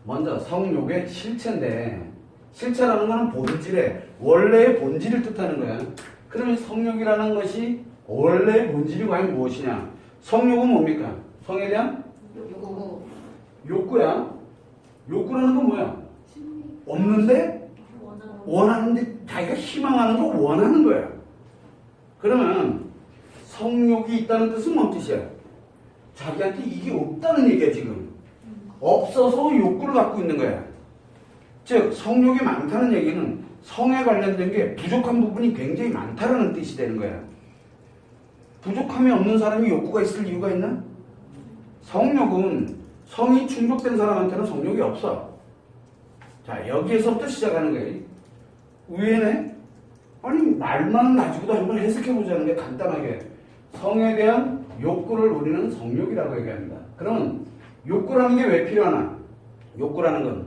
먼저 성욕의 실체인데 실체라는 거는 본질에 원래의 본질을 뜻하는 거야. 그러면 성욕이라는 것이 원래의 본질이 과연 무엇이냐? 성욕은 뭡니까? 성에 대한 요거 욕구야. 욕구라는 건 뭐야? 없는데 원하는데 자기가 희망하는 거 원하는 거야. 그러면 성욕이 있다는 뜻은 뭔 뜻이야? 자기한테 이게 없다는 얘기야 지금. 없어서 욕구를 갖고 있는 거야. 즉 성욕이 많다는 얘기는 성에 관련된 게 부족한 부분이 굉장히 많다라는 뜻이 되는 거야. 부족함이 없는 사람이 욕구가 있을 이유가 있나? 성욕은 성이 충족된 사람한테는 성욕이 없어. 자, 여기에서부터 시작하는 거예요. 의외네? 아니 말만 가지고도 한번 해석해보자는 게 간단하게 성에 대한 욕구를 우리는 성욕이라고 얘기합니다. 그러면 욕구라는 게 왜 필요하나? 욕구라는 건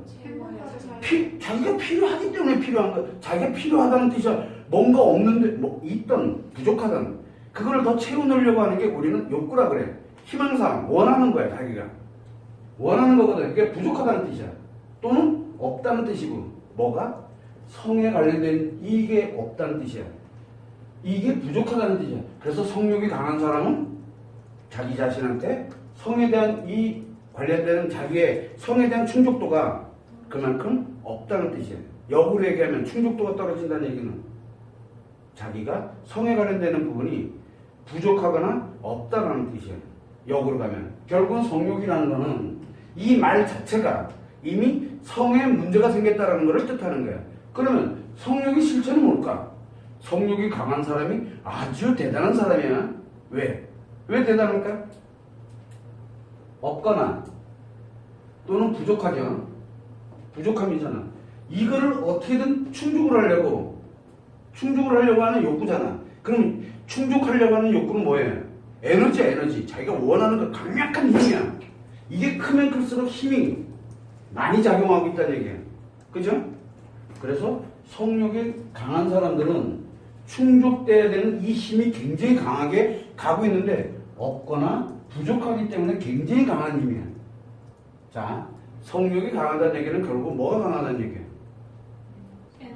자기가 필요하기 때문에 필요한 거. 자기가 필요하다는 뜻이야. 뭔가 없는데 뭐 있던 부족하던 그거를 더 채워넣으려고 하는 게 우리는 욕구라 그래. 희망사항 원하는 거야. 자기가 원하는 거거든. 이게 부족하다는 뜻이야. 또는 없다는 뜻이고 뭐가? 성에 관련된 이게 없다는 뜻이야. 이게 부족하다는 뜻이야. 그래서 성욕이 강한 사람은 자기 자신한테 성에 대한 이 관련되는 자기의 성에 대한 충족도가 그만큼 없다는 뜻이에요. 역으로 얘기하면 충족도가 떨어진다는 얘기는 자기가 성에 관련되는 부분이 부족하거나 없다는 뜻이에요. 역으로 가면 결국은 성욕이라는 거는 이 말 자체가 이미 성에 문제가 생겼다는 것을 뜻하는 거야. 그러면 성욕의 실체는 뭘까? 성욕이 강한 사람이 아주 대단한 사람이야. 왜? 왜 대단할까? 없거나 또는 부족하죠. 부족함이잖아. 이거를 어떻게든 충족을 하려고 하는 욕구잖아. 그럼 충족하려고 하는 욕구는 뭐예요? 에너지야, 에너지. 자기가 원하는 거 강력한 힘이야. 이게 크면 클수록 힘이 많이 작용하고 있다는 얘기야. 그죠? 그래서 성욕이 강한 사람들은 충족돼야 되는 이 힘이 굉장히 강하게 가고 있는데 없거나 부족하기 때문에 굉장히 강한 힘이야. 자, 성욕이 강하다는 얘기는 결국 뭐가 강하다는 얘기예요?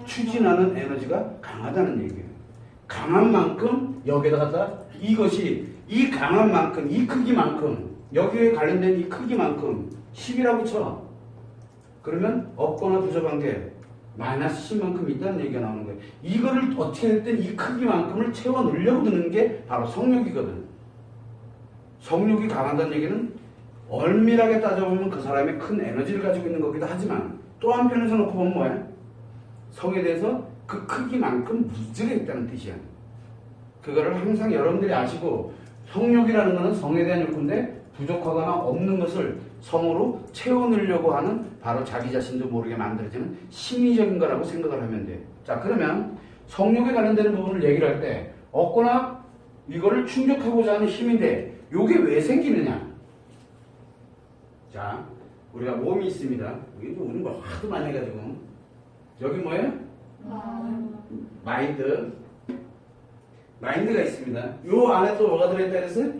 추진하는 에너지가 강하다는 얘기예요. 강한 만큼 여기에다가 이것이 이 강한 만큼 이 크기만큼 여기에 관련된 이 크기만큼 10이라고 쳐. 그러면 없거나 부족한 게 마이너스 10만큼 있다는 얘기가 나오는 거예요. 이거를 어떻게 됐든 이 크기만큼을 채워 넣으려고 드는 게 바로 성욕이거든. 성욕이 강하다는 얘기는 엄밀하게 따져보면 그 사람이 큰 에너지를 가지고 있는 거기도 하지만 또 한편에서 놓고 보면 뭐야? 성에 대해서 그 크기만큼 무지가 있다는 뜻이야. 그거를 항상 여러분들이 아시고 성욕이라는 거는 성에 대한 욕구인데 부족하거나 없는 것을 성으로 채워넣으려고 하는 바로 자기 자신도 모르게 만들어지는 심리적인 거라고 생각을 하면 돼. 자, 그러면 성욕에 관련되는 부분을 얘기를 할 때 없거나 이거를 충족하고자 하는 힘인데 이게 왜 생기느냐? 자, 우리가 몸이 있습니다. 우리는 뭐 하도 많이 해가지고 여기 뭐예요? 마인드가 있습니다. 요 안에 또 뭐가 들어있다 그랬어요?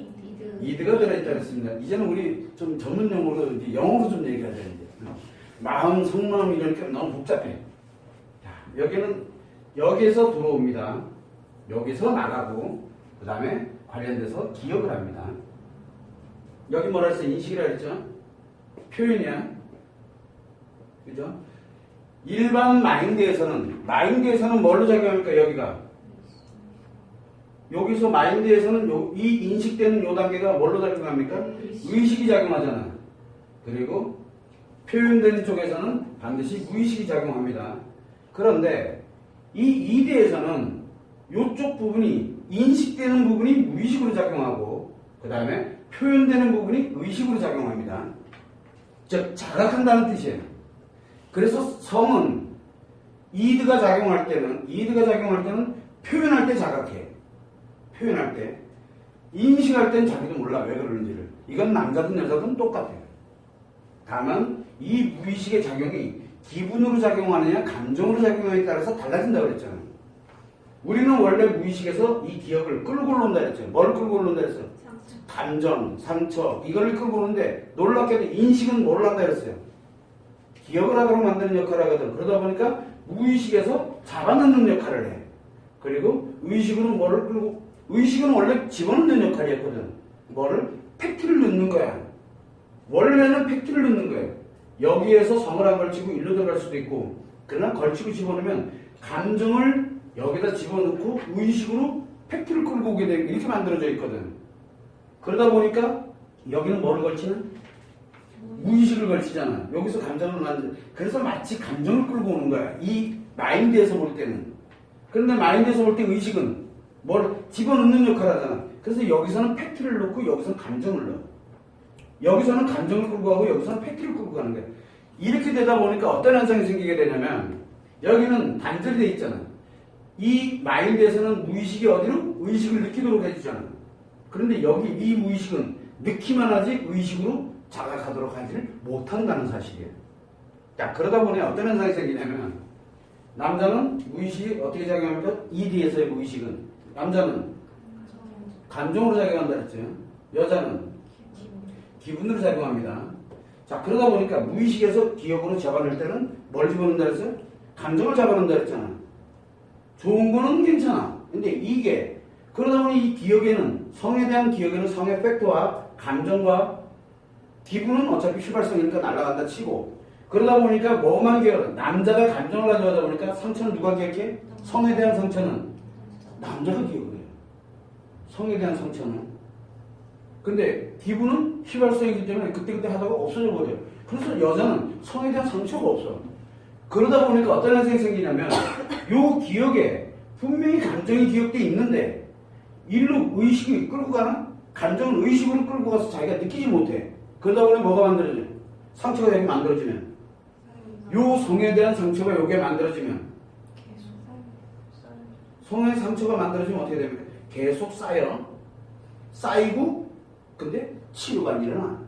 이드가 들어있다 그랬습니다. 이제는 우리 좀 전문 용어로 이제 영어로 좀 얘기하자 이제. 마음, 속마음 이렇게 너무 복잡해. 자, 여기는 여기에서 들어옵니다. 여기서 나가고 그 다음에 관련돼서 기억을 합니다. 여기 뭐라 했어요? 인식이라 했죠? 표현이야. 그죠? 일반 마인드에서는 뭘로 작용합니까? 여기서 마인드에서는 이 인식되는 요 단계가 뭘로 작용합니까? 의식이 작용하잖아. 그리고 표현되는 쪽에서는 반드시 무의식이 작용합니다. 그런데 이 이대에서는 이쪽 부분이 인식되는 부분이 무의식으로 작용하고 그 다음에 표현되는 부분이 의식으로 작용합니다. 즉 자각한다는 뜻이에요. 그래서 성은 이드가 작용할 때는 표현할 때 자각해. 표현할 때. 인식할 땐 자기도 몰라 왜 그러는지를. 이건 남자든 여자든 똑같아요. 다만 이 무의식의 작용이 기분으로 작용하느냐 감정으로 작용하느냐에 따라서 달라진다고 그랬잖아요. 우리는 원래 무의식에서 이 기억을 끌고 올라온다 그랬죠. 뭘 끌고 올라온다 그랬어요? 감정, 상처 이거를 끌고 오는데 놀랍게도 인식은 뭘 한다 그랬어요? 기억을 하도록 만드는 역할을 하거든. 그러다 보니까 무의식에서 잡아넣는 역할을 해. 그리고 의식으로 뭐를 끌고, 의식은 원래 집어넣는 역할이었거든. 뭐를? 팩트를 넣는 거야. 원래는 팩트를 넣는 거예요. 여기에서 성을 안 걸치고 일로 들어갈 수도 있고, 그러나 걸치고 집어넣으면 감정을 여기다 집어넣고 의식으로 팩트를 끌고 오게 되고 이렇게 만들어져 있거든. 그러다 보니까 여기는 뭐를 걸치는? 무의식을 걸치잖아. 여기서 감정을 만들. 그래서 마치 감정을 끌고 오는 거야. 이 마인드에서 볼 때는. 그런데 마인드에서 볼 때 의식은 뭘 집어넣는 역할을 하잖아. 그래서 여기서는 팩트를 넣고 여기서는 감정을 넣어. 여기서는 감정을 끌고 가고 여기서는 팩트를 끌고 가는 거야. 이렇게 되다 보니까 어떤 현상이 생기게 되냐면 여기는 단절이 돼 있잖아. 이 마인드에서는 무의식이 어디로? 의식을 느끼도록 해주잖아. 그런데 여기 이 무의식은 느끼만 하지 의식으로 자각하도록 하지를 못한다는 사실이에요. 자, 그러다 보니 어떤 현상이 생기냐면 남자는 무의식이 어떻게 작용합니까? ED에서의 무의식은 남자는 감정으로 작용한다 그랬죠. 여자는 기분으로 작용합니다. 자, 그러다 보니까 무의식에서 기억으로 잡아낼 때는 뭘 집어넣는다 그랬어요? 감정을 잡아넣는다 그랬잖아. 좋은 거는 괜찮아. 근데 이게 그러다 보니 이 기억에는 성에 대한 기억에는 성의 팩트와 감정과 기분은 어차피 휘발성이니까 날아간다 치고 그러다 보니까 뭐만 기억 남자가 감정을 가져가다 보니까 상처는 누가 기억해? 성에 대한 상처는 남자가 기억을 해요. 성에 대한 상처는. 근데 기분은 휘발성이기 때문에 그때그때 하다가 없어져 버려요. 그래서 여자는 성에 대한 상처가 없어. 그러다 보니까 어떤 현상이 생기냐면 요 기억에 분명히 감정이 기억돼 있는데 일로 의식이 끌고 가나? 감정은 의식으로 끌고 가서 자기가 느끼지 못해. 그러다 보니 뭐가 만들어져? 상처가 되게 만들어지면 요 성에 대한 상처가 요게 만들어지면 성의 상처가 만들어지면 어떻게 됩니까? 계속 쌓이고 근데 치료가 안 일어나.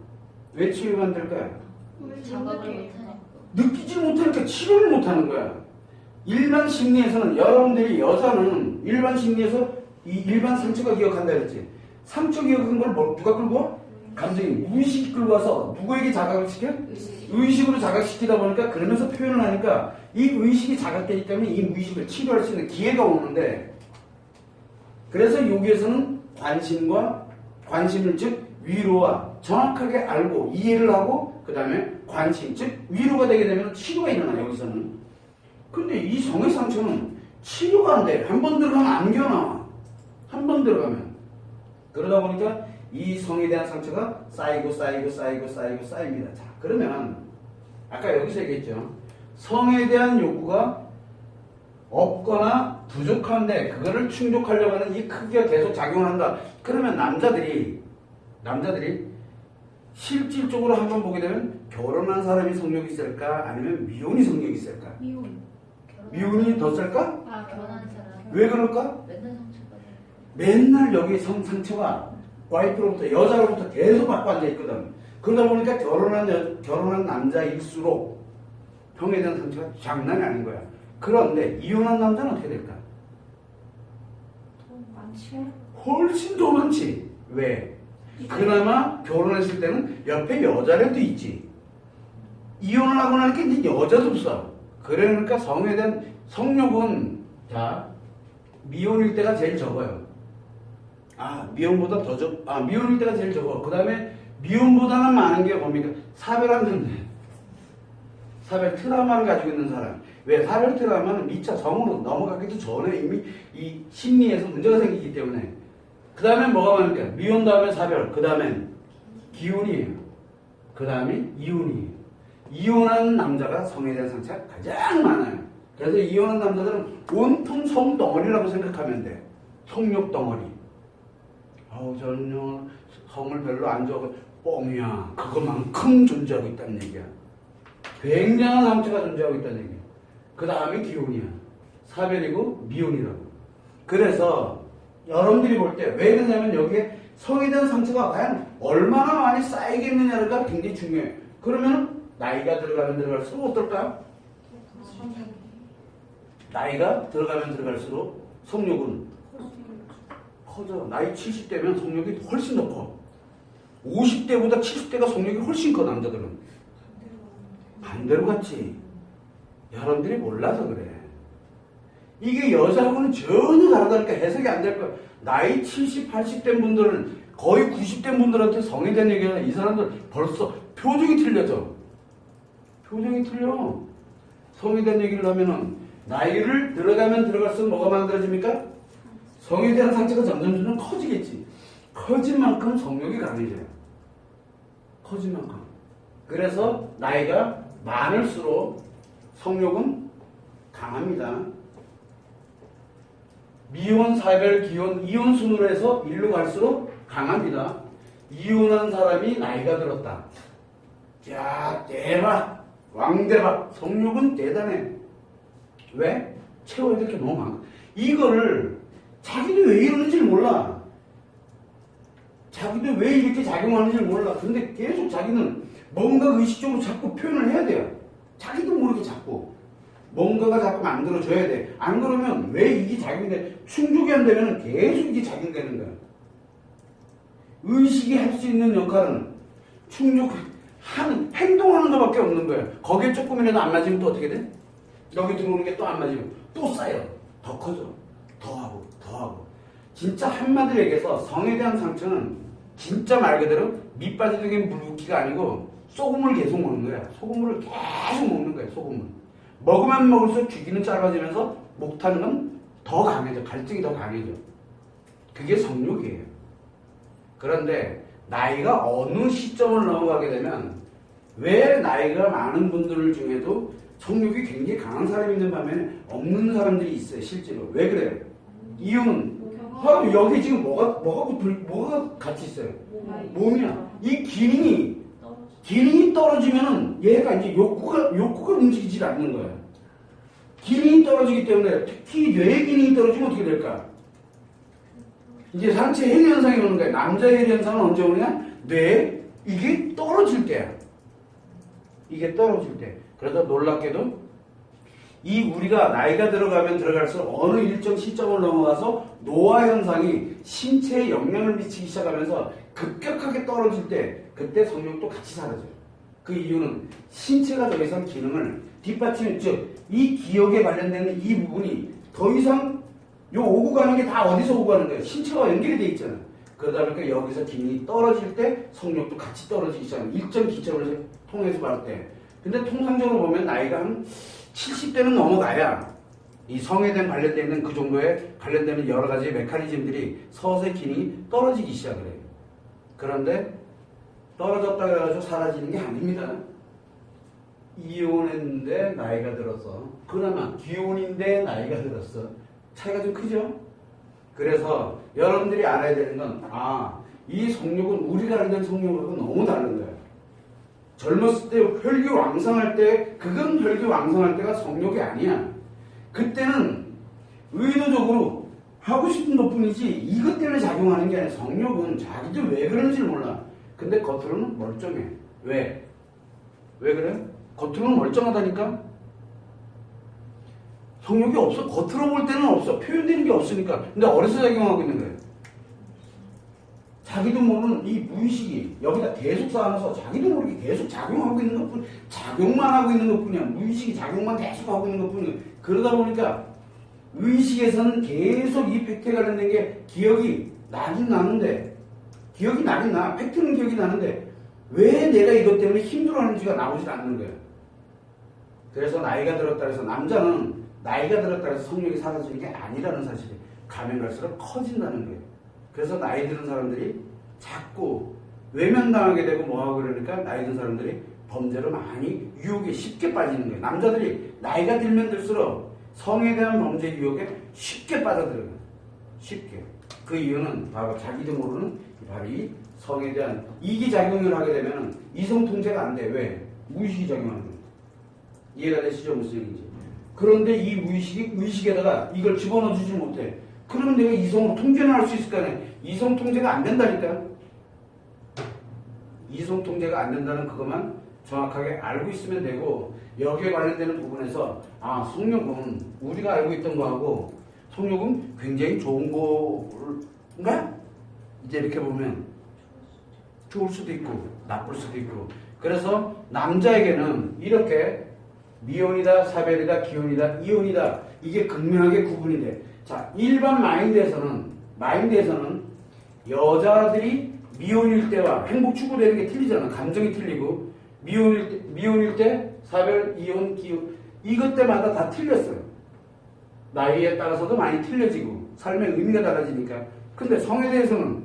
왜 치료가 안 될까요? 느끼지 못하니까 치료를 못하는 거야. 일반 심리에서는 여러분들이 여자는 일반 심리에서 이 일반 상처가 기억한다 그랬지. 상처 기억한 걸 누가 끌고 와? 감정이 무의식이 끌고 와서 누구에게 자각을 시켜? 의식으로 자각시키다 보니까 그러면서 표현을 하니까 이 의식이 자각되기 때문에 이 무의식을 치료할 수 있는 기회가 오는데 그래서 여기에서는 관심을 즉 위로와 정확하게 알고 이해를 하고 그 다음에 관심 즉 위로가 되게 되면 치료가 일어나 여기서는. 근데 이 성의 상처는 치료가 안 돼. 한 번 들어가면 안 겨나와. 한 번 들어가면. 그러다 보니까 이 성에 대한 상처가 쌓입니다. 자, 그러면 아까 여기서 얘기했죠. 성에 대한 욕구가 없거나 부족한데 그거를 충족하려고 하는 이 크기가 계속 작용한다. 그러면 남자들이 실질적으로 한번 보게 되면 결혼한 사람이 성욕이 있을까 아니면 미혼이 성욕이 있을까? 미혼이 더 쓸까? 아, 결혼한 사람. 왜 그럴까? 맨날 상처가 돼. 맨날 여기 상처가 와이프로부터 여자로부터 계속 받고 앉아 있거든. 그러다 보니까 결혼한 남자일수록 형에 대한 상처가 장난이 아닌 거야. 그런데 이혼한 남자는 어떻게 될까? 더 많지. 훨씬 더 많지. 왜? 그나마 결혼했을 때는 옆에 여자라도 있지. 이혼을 하고 나니까 이제 여자도 없어. 그러니까 성에 대한 성욕은 자 미혼일 때가 제일 적어요. 미혼보다 더 미혼일 때가 제일 적어. 그 다음에 미혼보다는 많은 게 뭡니까? 사별 트라우마를 가지고 있는 사람. 왜? 사별 트라우마는 미처 성으로 넘어가기도 전에 이미 이 심리에서 문제가 생기기 때문에. 그 다음에 뭐가 많을까요? 미혼 다음에 사별, 그 다음엔 기혼이에요. 그 다음에 이혼이에요. 이혼한 남자가 성에 대한 상처가 가장 많아요. 그래서 이혼한 남자들은 온통 성덩어리라고 생각하면 돼. 성욕 덩어리. 저는요 성을 별로 안 좋아하고 뻥이야. 그것만큼 존재하고 있다는 얘기야. 굉장한 상처가 존재하고 있다는 얘기야. 그 다음에 기혼이야. 사별이고 미혼이라고. 그래서 여러분들이 볼 때 왜 그러냐면 여기에 성에 대한 상처가 과연 얼마나 많이 쌓이겠느냐가 굉장히 중요해. 그러면 나이가 들어가면 들어갈수록 어떨까요? 나이가 들어가면 들어갈수록 성욕은 커져. 나이 70대면 성욕이 훨씬 더 커. 50대보다 70대가 성욕이 훨씬 커, 남자들은. 반대로 갔지. 여러분들이 몰라서 그래. 이게 여자하고는 전혀 다르다니까 해석이 안 될 거야. 나이 70, 80 된 분들은 거의 90 된 분들한테 성에 대한 얘기하는 이 사람들 벌써 표정이 틀려져. 표정이 틀려. 성에 대한 얘기를 하면은 나이를 들어가면 들어갈수록 뭐가 만들어집니까? 성에 대한 상처가 점점 커지겠지. 커진 만큼 성욕이 강해져요. 커진 만큼. 그래서 나이가 많을수록 성욕은 강합니다. 미혼, 사별, 기혼, 이혼 순으로 해서 일로 갈수록 강합니다. 이혼한 사람이 나이가 들었다. 야, 대박! 왕대박! 성욕은 대단해. 왜? 채워야 될 게 너무 많아. 이거를 자기도 왜 이러는지 몰라. 자기도 왜 이렇게 작용하는지 몰라. 근데 계속 자기는 뭔가 의식적으로 자꾸 표현을 해야 돼요. 자기도 모르게 자꾸. 뭔가가 자꾸 만들어줘야 돼. 안 그러면 왜 이게 작용돼? 충족이 안 되면 계속 이게 작용되는 거야. 의식이 할 수 있는 역할은 행동하는 것밖에 없는 거야. 거기에 조금이라도 안 맞으면 또 어떻게 돼? 여기 들어오는 게 또 안 맞으면 또 쌓여. 더 커져. 더 하고, 더 하고. 진짜 한마디로 얘기해서 성에 대한 상처는 진짜 말 그대로 밑바지적인 물붓기가 아니고 소금을 계속 먹는 거야. 소금물을 계속 먹는 거야. 소금물. 먹으면 먹을수록 주기는 짧아지면서 목타는 건 더 강해져. 갈증이 더 강해져. 그게 성욕이에요. 그런데 나이가 어느 시점을 넘어가게 되면 왜 나이가 많은 분들 중에도 성욕이 굉장히 강한 사람이 있는 반면에 없는 사람들이 있어요. 실제로. 왜 그래요? 이유는 바로 여기 지금 뭐가 같이 있어요? 몸이야. 이 기능이 떨어지면은 얘가 이제 욕구가 움직이질 않는 거야. 기능이 떨어지기 때문에 특히 뇌 기능이 떨어지면 어떻게 될까? 이제 상체 해리 현상이 오는 거야. 남자 해리 현상은 언제 오느냐? 뇌 이게 떨어질 때야. 이게 떨어질 때. 그래서 놀랍게도 이 우리가 나이가 들어가면 들어갈수록 어느 일정 시점을 넘어가서 노화 현상이 신체에 영향을 미치기 시작하면서 급격하게 떨어질 때 그때 성욕도 같이 사라져요. 그 이유는 신체가 더 이상 기능을 뒷받침, 즉 이 기억에 관련되는 이 부분이 더 이상 요 오고 가는 게 다 어디서 오고 가는 거예요? 신체와 연결이 돼 있잖아요. 그러다 보니까 여기서 기능이 떨어질 때 성욕도 같이 떨어지기 시작합니다. 일정 기점을 통해서 말할 때. 근데 통상적으로 보면 나이가 한 70대는 넘어가야 이 성에 대한 관련되어 있는 그 정도에 관련되는 여러 가지 메커니즘들이 서서히 기능이 떨어지기 시작을 해요. 그런데 떨어졌다 해가지고 사라지는 게 아닙니다. 이혼했는데 나이가 들었어. 그나마 기혼인데 나이가 들었어. 차이가 좀 크죠? 그래서 여러분들이 알아야 되는 건 이 성욕은 우리가 알던 성욕하고 너무 다른 거예요. 젊었을 때 혈기왕성할 때 그건 혈기왕성할 때가 성욕이 아니야. 그때는 의도적으로 하고 싶은 것뿐이지 이것 때문에 작용하는 게 아니라 성욕은 자기도 왜 그러는지 몰라. 근데 겉으로는 멀쩡해. 왜 그래? 겉으로는 멀쩡하다니까? 성욕이 없어. 겉으로 볼 때는 없어. 표현되는 게 없으니까. 근데 어디서 작용하고 있는 거예요? 자기도 모르는 이 무의식이 여기다 계속 쌓아서 자기도 모르게 계속 작용하고 있는 것뿐, 작용만 하고 있는 것뿐이야. 무의식이 작용만 계속 하고 있는 것뿐이야. 그러다 보니까 의식에서는 계속 이 팩트에 관련된 게 기억이 나긴 나는데, 팩트는 기억이 나는데 왜 내가 이것 때문에 힘들어하는지가 나오질 않는 거예요. 그래서 나이가 들었다 해서 남자는 나이가 들었다 해서 성욕이 사라지는 게 아니라는 사실이 가면 갈수록 커진다는 거예요. 그래서 나이 드는 사람들이 자꾸 외면당하게 되고 뭐하고 그러니까 나이 든 사람들이 범죄로 많이 유혹에 쉽게 빠지는 거예요. 남자들이 나이가 들면 들수록 성에 대한 범죄 유혹에 쉽게 빠져들어요. 쉽게. 그 이유는 바로 자기도 모르는 바로 이 성에 대한 이기작용을 하게 되면 이성 통제가 안 돼. 왜? 무의식이 작용하는 거예요. 이해가 되시죠? 무슨 얘기인지. 그런데 이 무의식이 의식에다가 이걸 집어넣어 주지 못해. 그러면 내가 이성으로 통제는 할 수 있을 거 아니야. 이성 통제가 안 된다니까. 이성 통제가 안 된다는 그것만 정확하게 알고 있으면 되고, 여기에 관련되는 부분에서 성욕은 우리가 알고 있던 거하고 성욕은 굉장히 좋은 거인가? 이제 이렇게 보면 좋을 수도 있고 나쁠 수도 있고, 그래서 남자에게는 이렇게 미혼이다, 사별이다, 기혼이다, 이혼이다. 이게 극명하게 구분이 돼. 자, 일반 마인드에서는 여자들이 미혼일 때와 행복 추구되는 게 틀리잖아. 감정이 틀리고 미혼일 때 사별, 이혼, 기혼 이것 때마다 다 틀렸어요. 나이에 따라서도 많이 틀려지고 삶의 의미가 달라지니까. 근데 성에 대해서는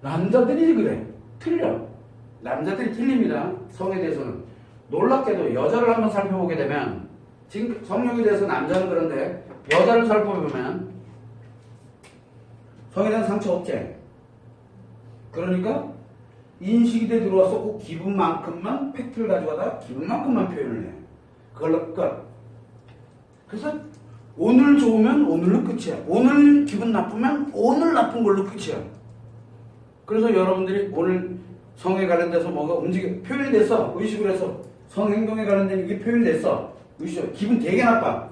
남자들이 그래. 틀려. 남자들이 틀립니다. 성에 대해서는. 놀랍게도 여자를 한번 살펴보게 되면 지금 성욕에 대해서 남자는 그런데 여자를 살펴보면 성에 대한 상처 없지. 그러니까 인식이 돼 들어와서 꼭 기분만큼만 팩트를 가져가다가 기분만큼만 표현을 해. 그걸로 끝. 그래서 오늘 좋으면 오늘로 끝이야. 오늘 기분 나쁘면 오늘 나쁜 걸로 끝이야. 그래서 여러분들이 오늘 성에 관련돼서 뭐가 표현이 됐어. 의식을 해서 성행동에 관련된 이게 표현이 됐어. 의식. 기분 되게 나빠.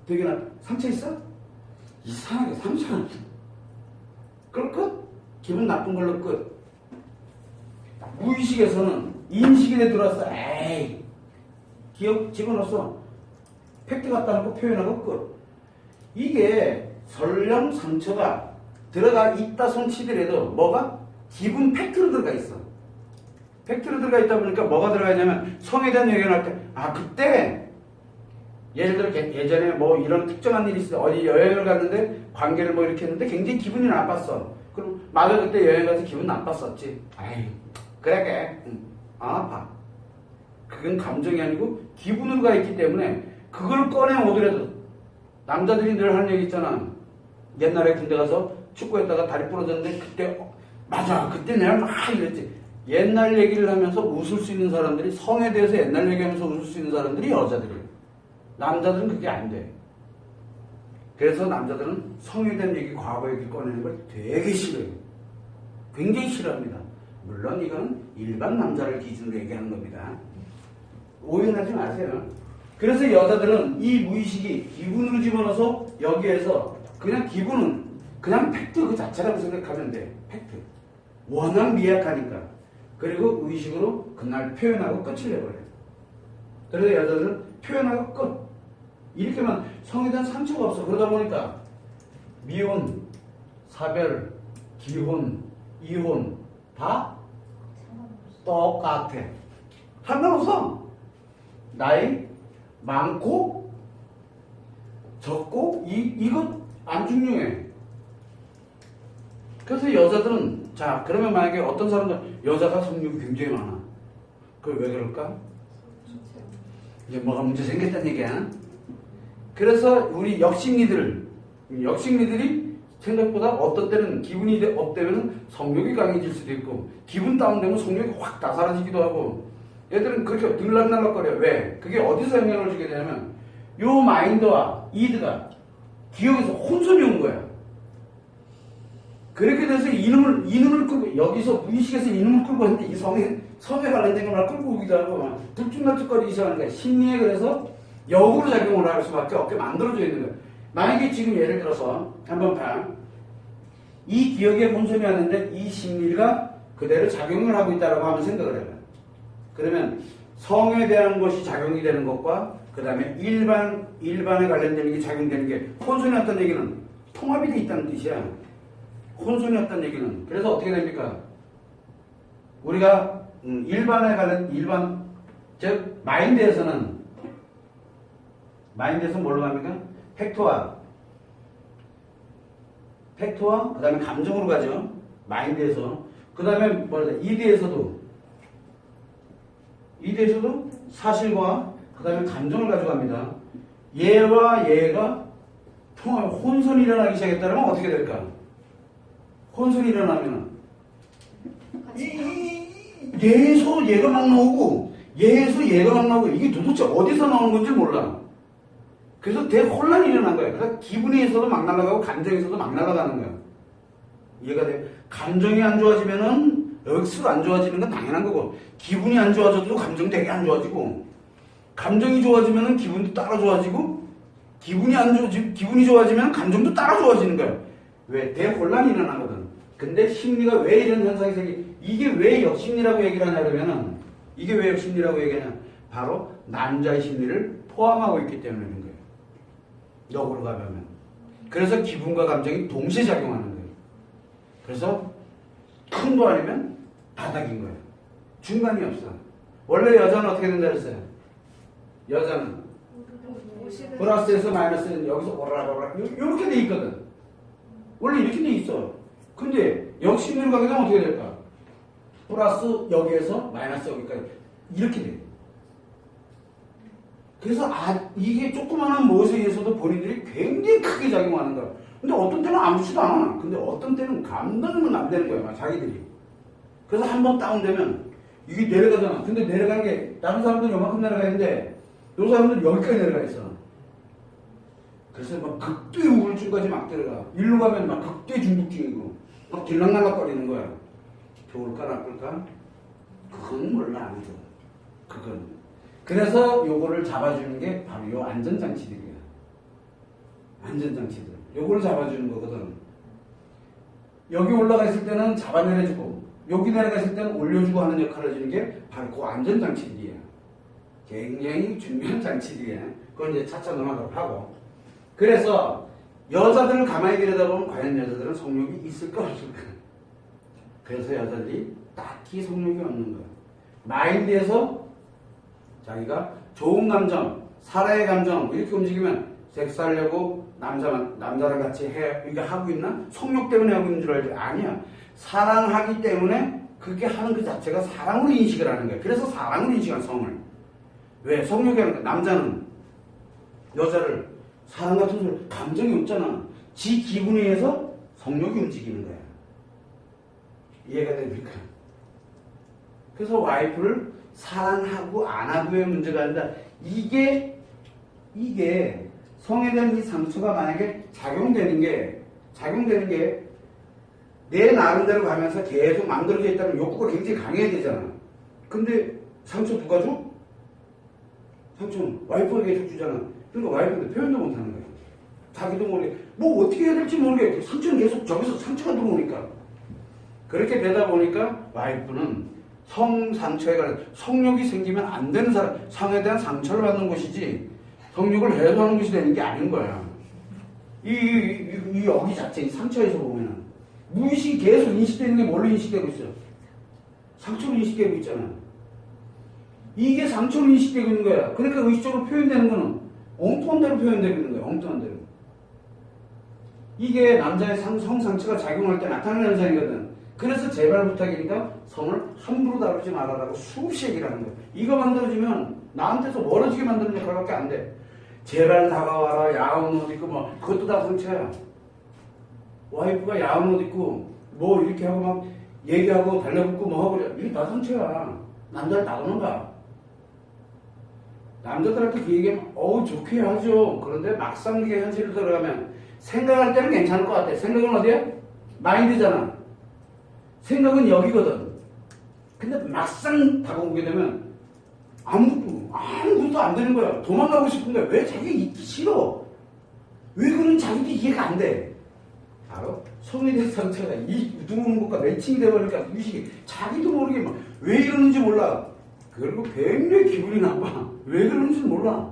되게 나빠. 상처 있어? 이상하게 상처는 없어. 그럼 끝. 기분 나쁜 걸로 끝. 무의식에서는 인식이 돼 들어왔어. 에이. 기억 집어넣었어. 팩트 갖다 놓고 표현하고 끝. 이게 설령 상처가 들어가 있다 손치더라도 뭐가? 기분 팩트로 들어가 있어. 팩트로 들어가 있다 보니까 뭐가 들어가 있냐면 성에 대한 얘기를 할 때 그때 예를 들어 예전에 뭐 이런 특정한 일이 있어. 어디 여행을 갔는데 관계를 뭐 이렇게 했는데 굉장히 기분이 나빴어. 그럼 맞아 그때 여행 가서 기분 나빴었지. 아이 그래 아파. 그건 감정이 아니고 기분으로 가 있기 때문에 그걸 꺼내 오더라도 남자들이 늘 하는 얘기 있잖아. 옛날에 군대 가서 축구했다가 다리 부러졌는데 그때 맞아 그때 내가 막 이랬지. 옛날 얘기를 하면서 웃을 수 있는 사람들이 성에 대해서 옛날 얘기하면서 웃을 수 있는 사람들이 여자들이에요. 남자들은 그게 안 돼. 그래서 남자들은 성에 대한 얘기, 과거 얘기 꺼내는 걸 되게 싫어해요. 굉장히 싫어합니다. 물론 이건 일반 남자를 기준으로 얘기하는 겁니다. 오해하지 마세요. 그래서 여자들은 이 무의식이 기분으로 집어넣어서 여기에서 그냥 기분은 그냥 팩트 그 자체라고 생각하면 돼. 팩트. 워낙 미약하니까. 그리고 의식으로 그날 표현하고 끝을 내버려요. 그래서 여자들은 표현하고 끝. 이렇게만 성에 대한 상처가 없어. 그러다 보니까 미혼, 사별, 기혼, 이혼 다 똑같아. 상관없어. 나이 많고 적고 이것 안 중요해. 그래서 여자들은 자 그러면 만약에 어떤 사람들 여자가 성욕이 굉장히 많아. 그걸 왜 그럴까? 이제 뭐가 문제 생겼다는 얘기야. 그래서 우리 역심리들이 생각보다 어떤 때는 기분이 업되면 성욕이 강해질 수도 있고 기분 다운되면 성욕이 확 다 사라지기도 하고 얘들은 그렇게 들락날락거려. 왜? 그게 어디서 영향을 주게 되냐면 요 마인드와 이드가 기억에서 혼선이 온 거야. 그렇게 돼서 이놈을 끌고 여기서 무의식에서 이놈을 끌고 했는데 이 성에 관련된 걸 끌고 오기도 하고 들쭉날쭉거리기 시작하는 거야. 심리에 그래서 역으로 작용을 할 수밖에 없게 만들어져 있는 거야. 만약에 지금 예를 들어서 한번 봐. 이 기억에 혼선이 왔는데 이 심리가 그대로 작용을 하고 있다고 하면 생각을 해봐. 그러면 성에 대한 것이 작용이 되는 것과 그 다음에 일반에 관련되는 게 작용되는 게 혼선이 왔다는 얘기는 통합이 돼 있다는 뜻이야. 혼선이 왔다는 얘기는. 그래서 어떻게 됩니까? 우리가 즉 마인드에서는 뭘로 갑니까? 팩트와 그 다음에 감정으로 가죠. 마인드에서. 그 다음에 이드에서도 사실과 그 다음에 감정을 가져갑니다. 얘와 얘가 혼선이 일어나기 시작했다면 어떻게 될까? 혼선이 일어나면 얘에서 얘가 막 나오고 얘에서 얘가 막 나오고 이게 도대체 어디서 나오는 건지 몰라. 그래서 되게 혼란이 일어난 거야. 그래서 기분에서도 막 날아가고 감정에서도 막 날아가는 거야. 이해가 돼? 감정이 안 좋아지면은 억수로 안 좋아지는 건 당연한 거고 기분이 안 좋아져도 감정 되게 안 좋아지고 감정이 좋아지면은 기분도 따라 좋아지고 기분이 좋아지면 감정도 따라 좋아지는 거야. 왜? 대혼란이 일어나거든. 근데 심리가 왜 이런 현상이 이게 왜 역심리라고 얘기를 하냐 그러면은 이게 왜 역심리라고 얘기하냐 바로 남자의 심리를 포함하고 있기 때문인 거예요. 역으로 가면 그래서 기분과 감정이 동시에 작용하는 거예요. 그래서 큰 도 아니면 바닥인 거예요. 중간이 없어. 원래 여자는 어떻게 된다 그랬어요? 여자는 플러스에서 마이너스 여기서 오라라라 이렇게 돼 있거든. 원래 이렇게 돼 있어. 근데 역심리로 가게 되면 어떻게 될까? 플러스 여기에서 마이너스 여기까지 이렇게 돼. 그래서 이게 조그마한 무엇에 의해서도 본인들이 굉장히 크게 작용하는 거야. 근데 어떤 때는 아무렇지도 않아. 근데 어떤 때는 감당은 안 되는 거야, 자기들이. 그래서 한번 다운되면 이게 내려가잖아. 근데 내려가는 게 다른 사람들은 요만큼 내려가 있는데 요 사람들은 여기까지 내려가 있어. 그래서 막 극도의 우울증까지 막 들어가. 일로 가면 막 극도의 중독증이고 막 들락날락거리는 거야. 좋을까 나쁠까? 그건 몰라 아무도. 그건. 그래서 요거를 잡아주는 게 바로 요 안전장치들이야. 안전장치들. 요거를 잡아주는 거거든. 여기 올라가 있을 때는 잡아내려주고 여기 내려가 있을 때는 올려주고 하는 역할을 해주는 게 바로 그 안전장치들이야. 굉장히 중요한 장치들이야. 그건 이제 차차 넘어가도록 하고. 그래서 여자들을 가만히 들여다보면 과연 여자들은 성욕이 있을까 없을까? 그래서 여자들이 딱히 성욕이 없는 거야. 마인드에서 자기가 좋은 감정, 사랑의 감정 이렇게 움직이면 섹스하려고 남자랑 같이 이게 하고 있나? 성욕 때문에 하고 있는 줄 알지? 아니야. 사랑하기 때문에 그렇게 하는 그 자체가 사랑으로 인식을 하는 거야. 그래서 사랑으로 인식한 성을. 왜? 성욕이 하는 거야. 남자는 여자를 사랑 같은 소리 감정이 없잖아. 지 기분에 의해서 성욕이 움직이는 거야. 이해가 됩니까? 그래서 와이프를 사랑하고 안 하고의 문제가 아니라 이게 성에 대한 이 상처가 만약에 작용되는 게 내 나름대로 가면서 계속 만들어져 있다면 욕구가 굉장히 강해야 되잖아. 근데 상처 누가 줘? 상처는 와이프가 계속 주잖아. 그러니까 와이프한테 표현도 못하는 거야. 자기도 모르게 뭐 어떻게 해야 될지 모르게 상처는 계속 저기서 상처가 들어오니까 그렇게 되다 보니까 와이프는 성 상처에 관한 성욕이 생기면 안 되는 사람, 성에 대한 상처를 받는 것이지 성욕을 해소하는 것이 되는 게 아닌 거야. 이 여기 자체 이 상처에서 보면은 무의식이 계속 인식되는 게 뭘로 인식되고 있어? 상처로 인식되고 있잖아. 이게 상처로 인식되고 있는 거야. 그러니까 의식적으로 표현되는 거는 엉뚱한 대로 표현되고 있는 거야. 엉뚱한 대로. 이게 남자의 성 상처가 작용할 때 나타나는 현상이거든. 그래서 제발 부탁이니까 성을 함부로 다루지 말아라고 수없이 얘기를 하는 거야. 이거 만들어지면 나한테서 멀어지게 만드는 역할밖에 안 돼. 제발 다가와라. 야한 옷 입고 뭐 그것도 다 상처야. 와이프가 야한 옷 입고 뭐 이렇게 하고 막 얘기하고 달려붙고 뭐 하고 그래. 이게 다 상처야. 남자를 나가는 거야. 남자들한테 그 얘기하면 좋게 하죠. 그런데 막상 그게 현실로 들어가면 생각할 때는 괜찮을 것 같아. 생각은 어디야? 마인드잖아. 생각은 여기거든. 근데 막상 다가오게 되면 아무것도 안 되는 거야. 도망가고 싶은데 왜 자기가 있기 싫어? 왜 그런지 자기도 이해가 안 돼. 바로 성에 대한 상처가 이 들어오는 것과 매칭이 되버리니까 의식이 자기도 모르게 막 왜 이러는지 몰라. 그리고 굉장히 기분이 나빠. 왜 그러는지 몰라.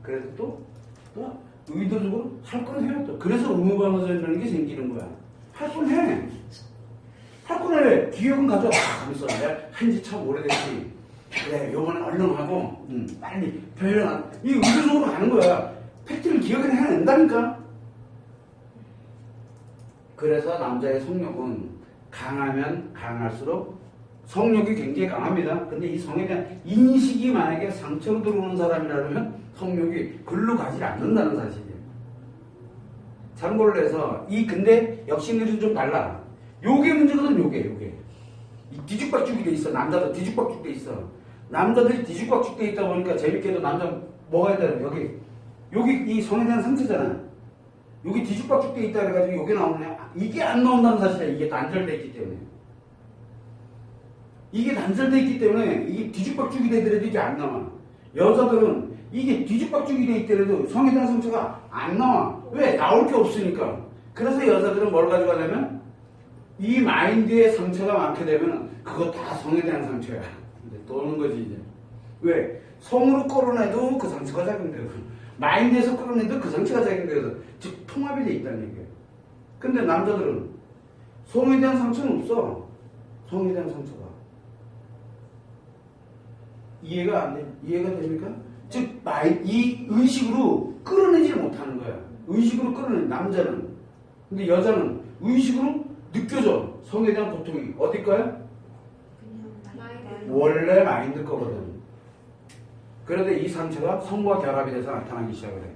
그래서 또 의도적으로 할 건 해요. 또. 그래서 의무방어전이라는 게 생기는 거야. 할 건 해. 할 건 해. 기억은 가져와. 하면서 내가 한지 참 오래됐지. 그래, 요번에 얼른 하고, 빨리 표현하. 이 의도적으로 하는 거야. 팩트를 기억을 해낸다니까. 그래서 남자의 성욕은 강하면 강할수록 성욕이 굉장히 강합니다. 근데 이 성에 대한 인식이 만약에 상처로 들어오는 사람이라면 성욕이 글로 가지 않는다는 사실이에요. 참고를 해서 근데 역심리는 좀 달라. 요게 문제거든. 요게 이 뒤죽박죽이 돼 있어. 남자도 뒤죽박죽 돼 있어. 남자들이 뒤죽박죽 돼 있다 보니까 재밌게도 남자 뭐가 있다 여기 이 성에 대한 상처잖아. 여기 뒤죽박죽 돼 있다 그래가지고 여기 나오네. 이게 안 나온다는 사실이야. 이게 단절돼 있기 때문에. 이게 단절돼 있기 때문에 이게 뒤죽박죽이 되더라도 이게 안 나와. 여자들은 이게 뒤죽박죽이 돼 있더라도 성에 대한 상처가 안 나와. 왜? 나올 게 없으니까. 그래서 여자들은 뭘 가져가냐면 이 마인드에 상처가 많게 되면 그거 다 성에 대한 상처야. 이제 도는 거지 이제. 왜? 성으로 끌어내도 그 상처가 작용되고 마인드에서 끌어내도 그 상처가 작용돼서 즉 통합이 돼 있다는 얘기예요. 근데 남자들은 성에 대한 상처는 없어. 성에 대한 상처가. 이해가 됩니까? 즉, 이 의식으로 끌어내지를 못하는 거야. 의식으로 끌어내, 남자는. 근데 여자는 의식으로 느껴져. 성에 대한 고통이. 어디 거야? 원래 마인드 거거든. 그런데 이 상처가 성과 결합이 돼서 나타나기 시작을 해.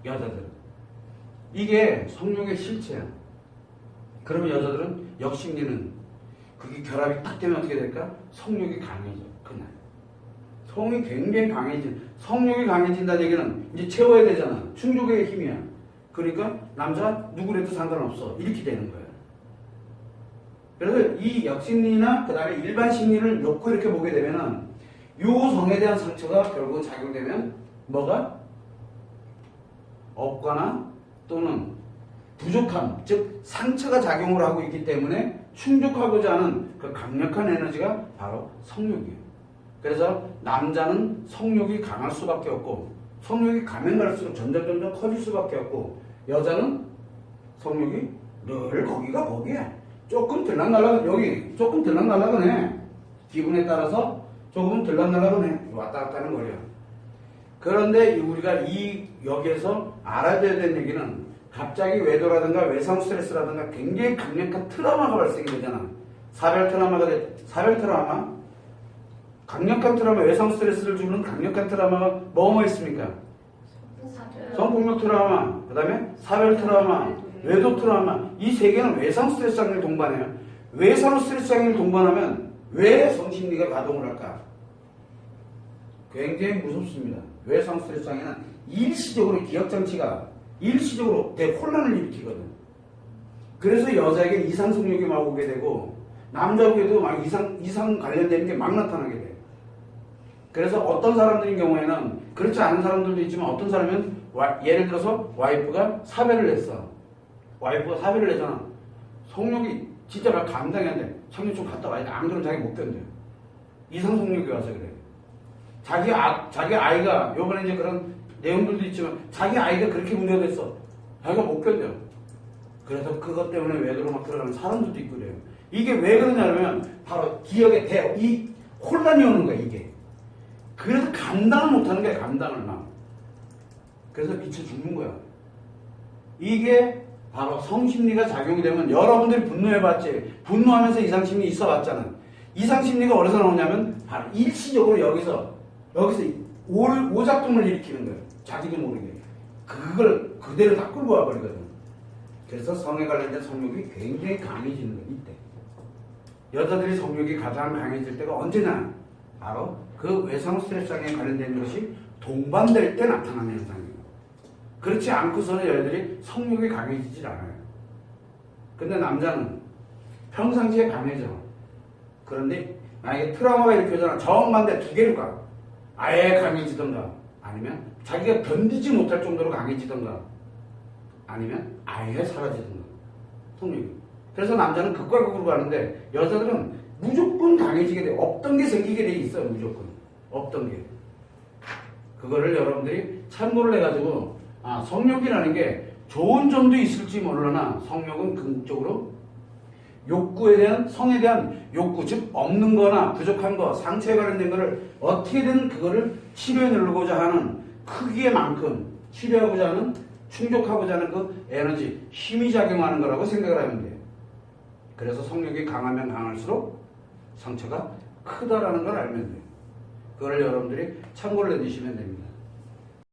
여자들은. 이게 성욕의 실체야. 그러면 여자들은 역심리는 그게 결합이 딱 되면 어떻게 될까? 성욕이 강해져. 그날. 성이 굉장히 성욕이 강해진다는 얘기는 이제 채워야 되잖아. 충족의 힘이야. 그러니까 남자 누구래도 상관없어. 이렇게 되는 거야. 그래서 이 역심리나 그 다음에 일반 심리를 놓고 이렇게 보게 되면은 요 성에 대한 상처가 결국 작용되면 뭐가? 없거나 또는 부족함, 즉 상처가 작용을 하고 있기 때문에 충족하고자 하는 그 강력한 에너지가 바로 성욕이에요. 그래서 남자는 성욕이 강할 수밖에 없고 성욕이 가면 갈수록 점점 커질 수밖에 없고 여자는 성욕이 늘 거기야. 조금 들락날락 여기 조금 들락날락은 해. 기분에 따라서 조금 들락날락은 해. 왔다 갔다 하는 거예요. 그런데 우리가 이 여기에서 알아둬야 되는 얘기는 갑자기 외도라든가 외상 스트레스라든가 굉장히 강력한 트라우마가 발생이 되잖아. 사별 트라우마 강력한 트라우마, 외상 스트레스를 주는 강력한 트라우마가 뭐 있습니까? 성폭력 트라우마, 그 다음에 사별 트라우마, 외도 트라우마. 이 세 개는 외상 스트레스 장애를 동반해요. 외상 스트레스 장애를 동반하면 왜 성심리가 가동을 할까? 굉장히 무섭습니다. 외상 스트레스 장애는 일시적으로 기억장치가 일시적으로 대혼란을 일으키거든. 그래서 여자에게 이상성욕이 막 오게 되고 남자에게도 막 이상 관련되는 게 막 나타나게 돼. 그래서 어떤 사람들인 경우에는 그렇지 않은 사람들도 있지만 어떤 사람은 예를 들어서 와이프가 사별을 했어. 와이프가 사별을 했잖아. 성욕이 진짜 막 감당이 안 돼. 성욕 좀 갔다 와야 돼. 안 그러면 자기 못 견뎌. 이상 성욕이 와서 그래. 자기 아이가 요번에 이제 그런 내용들도 있지만 자기 아이가 그렇게 문제가 됐어. 자기가 못 견뎌. 그래서 그것 때문에 외도로 막 들어가는 사람들도 있고 그래요. 이게 왜 그러냐면 바로 기억에 이 혼란이 오는 거야 이게. 그래서 감당을 못하는 거야. 감당을 막. 그래서 미쳐 죽는 거야. 이게 바로 성심리가 작용이 되면 여러분들이 분노해봤지. 분노하면서 이상심리 있어봤잖아. 이상심리가 어디서 나오냐면 바로 일시적으로 여기서 오작동을 일으키는 거예요. 자기도 모르게. 그걸 그대로 다 끌고 와버리거든. 그래서 성에 관련된 성욕이 굉장히 강해지는 거예요. 이때. 여자들이 성욕이 가장 강해질 때가 언제나 바로 그 외상 스트레스 장애에 관련된 것이 동반될 때 나타나는 현상이에요. 그렇지 않고서는 여자들이 성욕이 강해지질 않아요. 근데 남자는 평상시에 강해져. 그런데 만약에 트라우마가 일으켜져나 정반대 두 개로 가. 아예 강해지던가 아니면 자기가 견디지 못할 정도로 강해지던가 아니면 아예 사라지던가 성욕이. 그래서 남자는 극과 극으로 가는데 여자들은 무조건 강해지게 돼. 없던 게 생기게 돼 있어요. 무조건. 없던 게. 그거를 여러분들이 참고를 해가지고 성욕이라는 게 좋은 점도 있을지 모르나 성욕은 궁극적으로 욕구에 대한 성에 대한 욕구, 즉 없는 거나 부족한 거, 상처에 관련된 거를 어떻게든 그거를 치료해 누르고자 하는 크기에만큼 치료하고자 하는 충족하고자 하는 그 에너지, 힘이 작용하는 거라고 생각을 하면 돼요. 그래서 성욕이 강하면 강할수록 상처가 크다라는 걸 알면 돼요. 그걸 여러분들이 참고를 해주시면 됩니다.